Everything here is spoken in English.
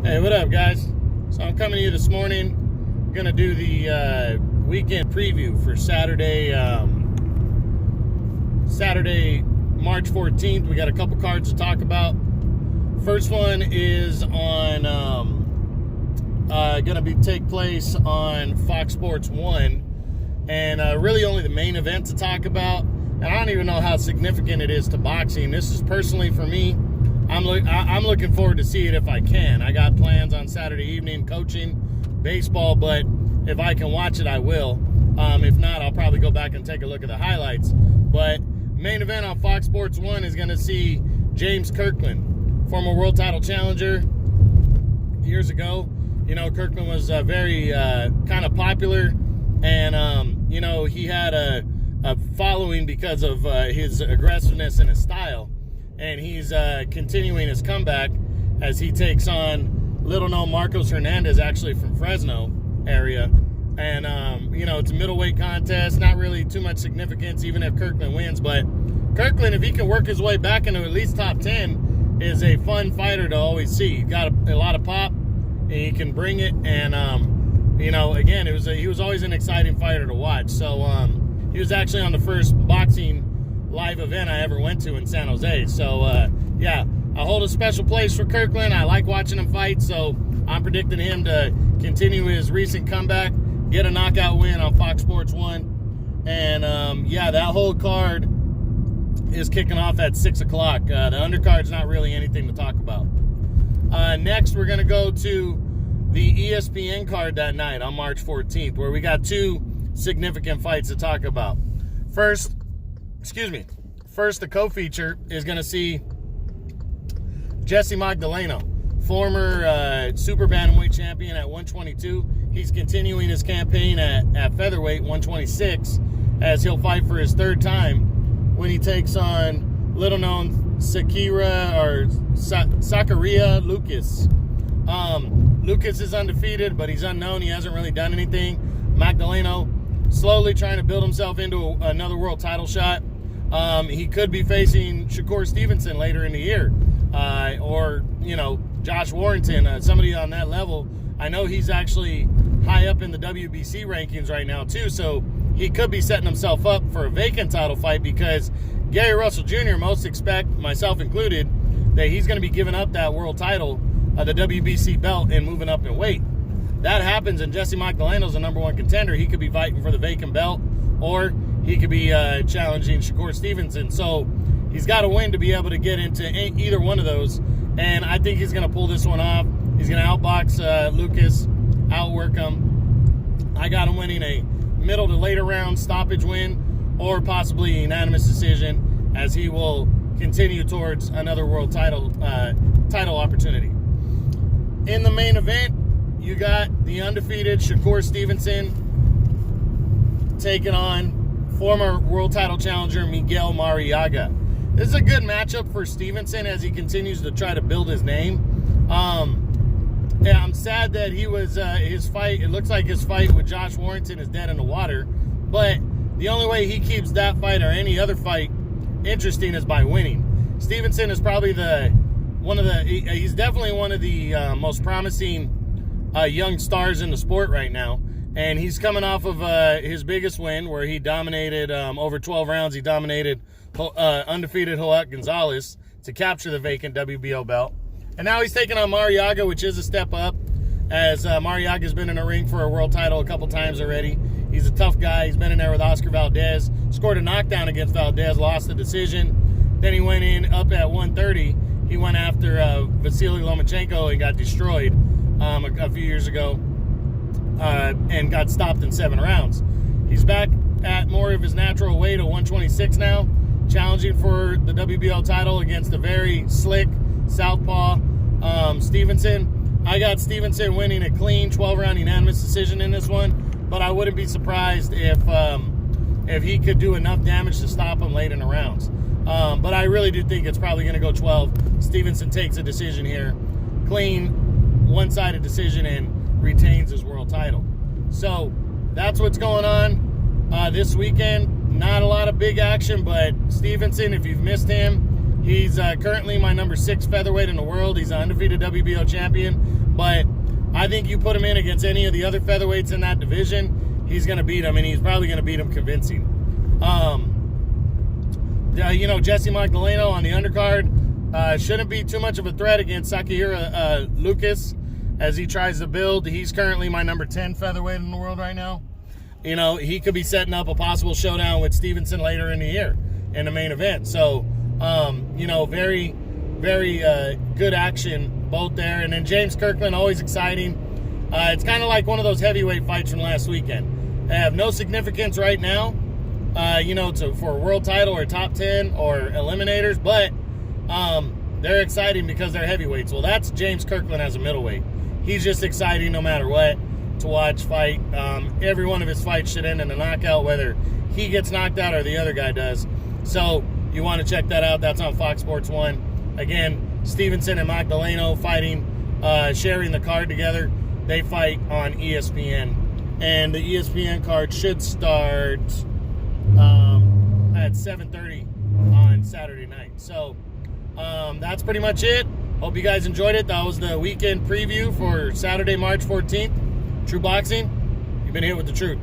Hey, what up, guys? So I'm coming to you this morning. Gonna do the weekend preview for Saturday, March 14th. We got a couple cards to talk about. First one is on gonna take place on Fox Sports 1, and really only the main event to talk about. And I don't even know how significant it is to boxing. This is personally for me. I'm looking forward to see it if I can. I got plans on Saturday evening, coaching, baseball, but if I can watch it, I will. If not, I'll probably go back and take a look at the highlights. But main event on Fox Sports 1 is going to see James Kirkland, former world title challenger years ago. You know, Kirkland was very kind of popular, and, you know, he had a following because of his aggressiveness and his style. And he's continuing his comeback as he takes on little-known Marcos Hernandez, actually from Fresno area. And, you know, it's a middleweight contest, not really too much significance, even if Kirkland wins. But Kirkland, if he can work his way back into at least top 10, is a fun fighter to always see. He's got a lot of pop, and he can bring it. And, you know, again, he was always an exciting fighter to watch. So he was actually on the first boxing live event I ever went to in San Jose. So, yeah, I hold a special place for Kirkland. I like watching him fight, so I'm predicting him to continue his recent comeback, get a knockout win on Fox Sports 1. And, yeah, that whole card is kicking off at 6 o'clock. The undercard's not really anything to talk about. Next, we're going to go to the ESPN card that night on March 14th, where we got two significant fights to talk about. First, the co-feature is going to see Jesse Magdalena, former super bantamweight champion at 122. He's continuing his campaign at featherweight 126, as he'll fight for his third time when he takes on little-known Sakaria Lucas. Lucas is undefeated, but he's unknown. He hasn't really done anything. Magdalena slowly trying to build himself into another world title shot. He could be facing Shakur Stevenson later in the year, or, you know, Josh Warrington, somebody on that level. I know he's actually high up in the WBC rankings right now, too, so he could be setting himself up for a vacant title fight, because Gary Russell Jr., most expect, myself included, that he's going to be giving up that world title, the WBC belt, and moving up in weight. That happens, and Jesse Magdalena's the number one contender. He could be fighting for the vacant belt, or he could be challenging Shakur Stevenson. So he's got to win to be able to get into either one of those. And I think he's going to pull this one off. He's going to outbox Lucas, outwork him. I got him winning a middle to later round stoppage win, or possibly a unanimous decision, as he will continue towards another world title opportunity. In the main event, you got the undefeated Shakur Stevenson taking on former world title challenger Miguel Marriaga. This is a good matchup for Stevenson as he continues to try to build his name. Yeah, I'm sad that he was his fight. It looks like his fight with Josh Warrington is dead in the water. But the only way he keeps that fight or any other fight interesting is by winning. Stevenson is probably he's definitely one of the most promising young stars in the sport right now. And he's coming off of his biggest win, where he dominated over 12 rounds. He dominated undefeated Joaquin Gonzalez to capture the vacant WBO belt. And now he's taking on Marriaga, which is a step up, as Marriaga's been in a ring for a world title a couple times already. He's a tough guy. He's been in there with Oscar Valdez, scored a knockdown against Valdez, lost the decision. Then he went in up at 130. He went after Vasily Lomachenko and got destroyed a few years ago. And got stopped in 7 rounds. He's back at more of his natural weight of 126 now, challenging for the WBO title against a very slick southpaw Stevenson. I got Stevenson winning a clean 12-round unanimous decision in this one, but I wouldn't be surprised if he could do enough damage to stop him late in the rounds. But I really do think it's probably going to go 12. Stevenson takes a decision here, clean, one-sided decision, and retains his world title. So that's what's going on this weekend. Not a lot of big action, but Stevenson, if you've missed him, He's currently my number 6 featherweight in the world. He's an undefeated WBO champion. But I think you put him in against any of the other featherweights in that division, he's going to beat him, and he's probably going to beat him convincing. Jesse Magdalena on the undercard shouldn't be too much of a threat against Sakahira Lucas as he tries to build. He's currently my number 10 featherweight in the world right now. He could be setting up a possible showdown with Stevenson later in the year in the main event. So, very, very good action both there. And then James Kirkland, always exciting. It's kind of like one of those heavyweight fights from last weekend. They have no significance right now, for a world title or top 10 or eliminators, but they're exciting because they're heavyweights. Well, that's James Kirkland as a middleweight. He's just exciting no matter what to watch fight. Every one of his fights should end in a knockout, whether he gets knocked out or the other guy does. So you want to check that out. That's on Fox Sports 1. Again, Stevenson and Magdalena fighting, sharing the card together. They fight on ESPN. And the ESPN card should start at 7:30 on Saturday night. So that's pretty much it. Hope you guys enjoyed it. That was the weekend preview for Saturday, March 14th. True Boxing. You've been hit with the truth.